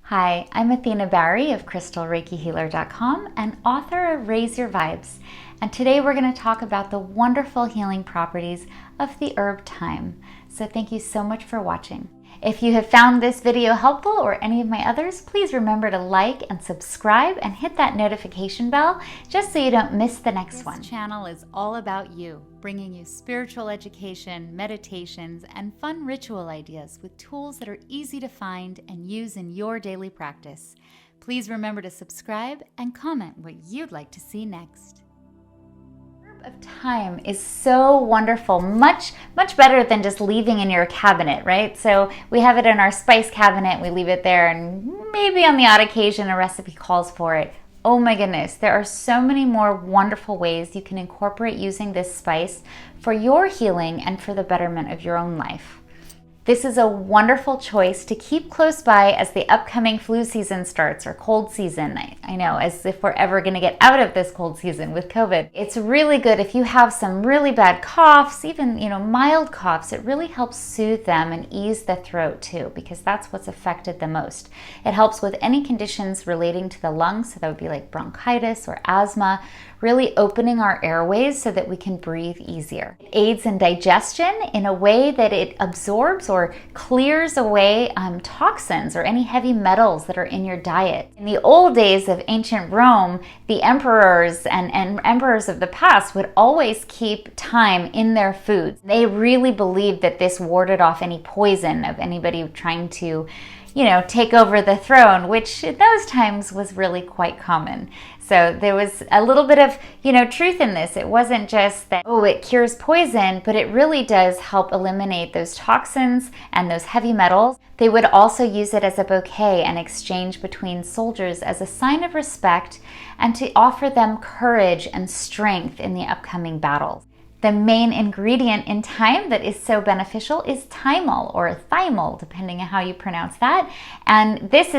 Hi, I'm Athena of Crystalreikihealer.com and author of Raise Your Vibes. And today we're going to talk about the wonderful healing properties of the herb thyme. So thank you so much for watching. If you have found this video helpful or any of my others, please remember to like and subscribe and hit that notification bell just so you don't miss the next one. This channel is all about you, bringing you spiritual education, meditations, and fun ritual ideas with tools that are easy to find and use in your daily practice. Please remember to subscribe and comment what you'd like to see next. Of thyme is so wonderful, much better than just leaving in your cabinet, right? So we have it in our spice cabinet, we leave it there, and maybe on the odd occasion a recipe calls for it. Oh my goodness, there are so many more wonderful ways you can incorporate using this spice for your healing and for the betterment of your own life. This is a wonderful choice to keep close by as the upcoming flu season starts, or cold season. I know, as if we're ever going to get out of this cold season with COVID. It's really good if you have some really bad coughs, even mild coughs. It really helps soothe them and ease the throat too, because that's what's affected the most. It helps with any conditions relating to the lungs, so that would be like bronchitis or asthma, really opening our airways so that we can breathe easier. It aids in digestion in a way that it absorbs or clears away toxins or any heavy metals that are in your diet. In the old days of ancient Rome, the emperors and emperors of the past would always keep thyme in their foods. They really believed that this warded off any poison of anybody trying to take over the throne, which in those times was really quite common. So there was a little bit of, truth in this. It wasn't just that, it cures poison, but it really does help eliminate those toxins and those heavy metals. They would also use it as a bouquet and exchange between soldiers as a sign of respect and to offer them courage and strength in the upcoming battles. The main ingredient in thyme that is so beneficial is thymol or thymol, depending on how you pronounce that. And this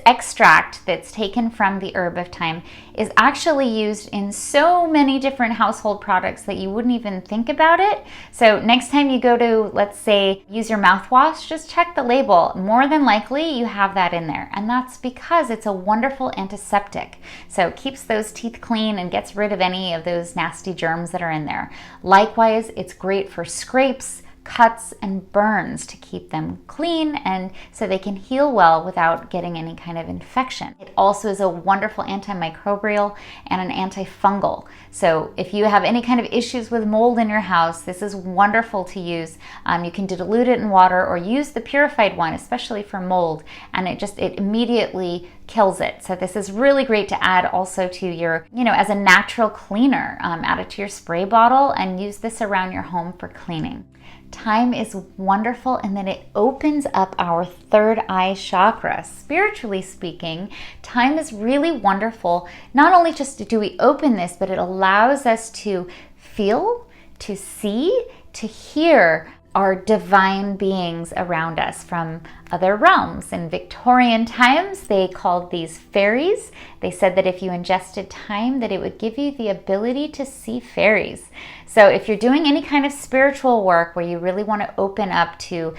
extract that's taken from the herb of thyme is actually used in so many different household products that you wouldn't even think about it. So next time you go to, let's say, use your mouthwash, just check the label. More than likely you have that in there. And that's because it's a wonderful antiseptic. So it keeps those teeth clean and gets rid of any of those nasty germs that are in there. Likewise, it's great for scrapes, cuts, and burns to keep them clean and so they can heal well without getting any kind of infection. It also is a wonderful antimicrobial and an antifungal. So if you have any kind of issues with mold in your house, this is wonderful to use. You can dilute it in water or use the purified one, especially for mold, and it immediately kills it. So this is really great to add also to your, as a natural cleaner. Add it to your spray bottle and use this around your home for cleaning. Thyme is wonderful in that it opens up our third eye chakra. Spiritually speaking, thyme is really wonderful. Not only just do we open this, but it allows us to feel, to see, to hear our divine beings around us from other realms. In Victorian times, they called these fairies. They said that if you ingested thyme, that it would give you the ability to see fairies. So if you're doing any kind of spiritual work where you really want to open up to,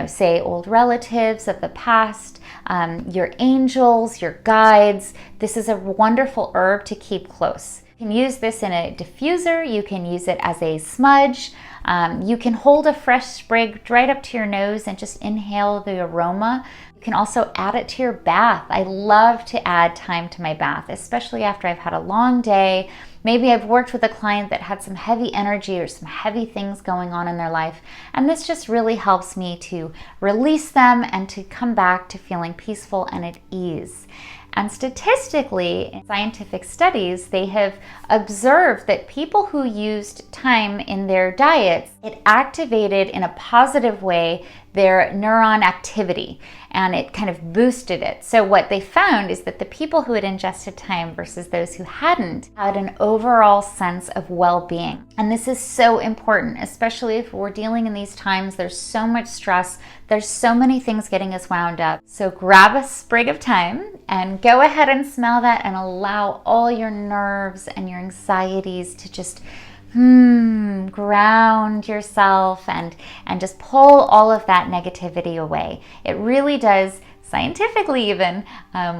say old relatives of the past, your angels, your guides, this is a wonderful herb to keep close. You can use this in a diffuser. You can use it as a smudge. You can hold a fresh sprig right up to your nose and just inhale the aroma. You can also add it to your bath. I love to add thyme to my bath, especially after I've had a long day. Maybe I've worked with a client that had some heavy energy or some heavy things going on in their life, and this just really helps me to release them and to come back to feeling peaceful and at ease. And statistically, in scientific studies, they have observed that people who used thyme in their diets, it activated in a positive way their neuron activity, and it kind of boosted it. So what they found is that the people who had ingested thyme versus those who hadn't had an overall sense of well-being. And this is so important, especially if we're dealing in these times. There's so much stress. There's so many things getting us wound up. So grab a sprig of thyme and go ahead and smell that and allow all your nerves and your anxieties to just ground yourself and just pull all of that negativity away. It really does scientifically even,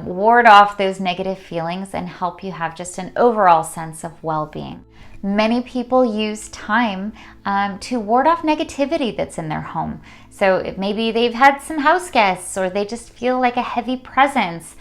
ward off those negative feelings and help you have just an overall sense of well-being. Many people use thyme to ward off negativity that's in their home. So maybe they've had some house guests or they just feel like a heavy presence.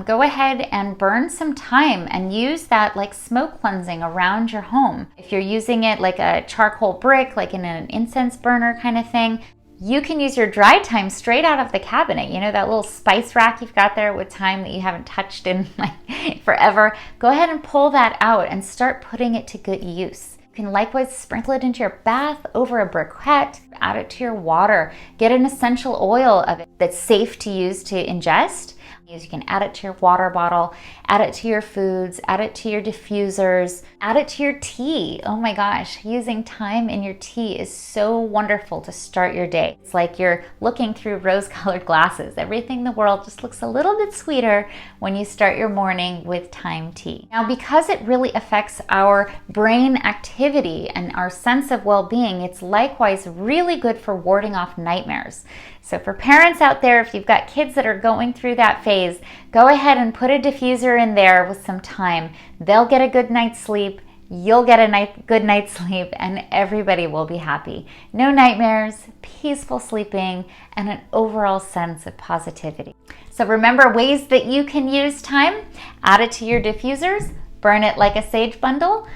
Go ahead and burn some thyme and use that like smoke cleansing around your home. If you're using it like a charcoal brick, like in an incense burner kind of thing, you can use your dried thyme straight out of the cabinet. You know, that little spice rack you've got there with thyme that you haven't touched in like forever. Go ahead and pull that out and start putting it to good use. You can likewise sprinkle it into your bath over a briquette, add it to your water, get an essential oil of it that's safe to use to ingest. You can add it to your water bottle, add it to your foods, add it to your diffusers, add it to your tea. Oh my gosh, using thyme in your tea is so wonderful to start your day. It's like you're looking through rose-colored glasses. Everything in the world just looks a little bit sweeter when you start your morning with thyme tea. Now, because it really affects our brain activity and our sense of well-being, it's likewise really good for warding off nightmares. So for parents out there, if you've got kids that are going through that phase, go ahead and put a diffuser in there with some thyme. They'll get a good night's sleep, you'll get a good night's sleep, and everybody will be happy. No nightmares, peaceful sleeping, and an overall sense of positivity. So remember ways that you can use thyme. Add it to your diffusers, burn it like a sage bundle,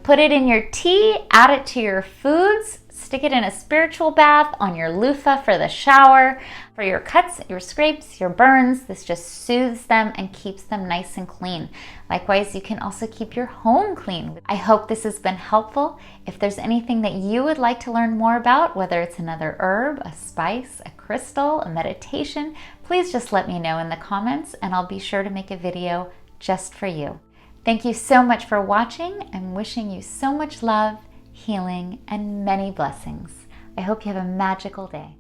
put it in your tea, add it to your foods, stick it in a spiritual bath, on your loofah for the shower, for your cuts, your scrapes, your burns. This just soothes them and keeps them nice and clean. Likewise, you can also keep your home clean. I hope this has been helpful. If there's anything that you would like to learn more about, whether it's another herb, a spice, a crystal, a meditation, please just let me know in the comments and I'll be sure to make a video just for you. Thank you so much for watching. I'm wishing you so much love, healing, and many blessings. I hope you have a magical day.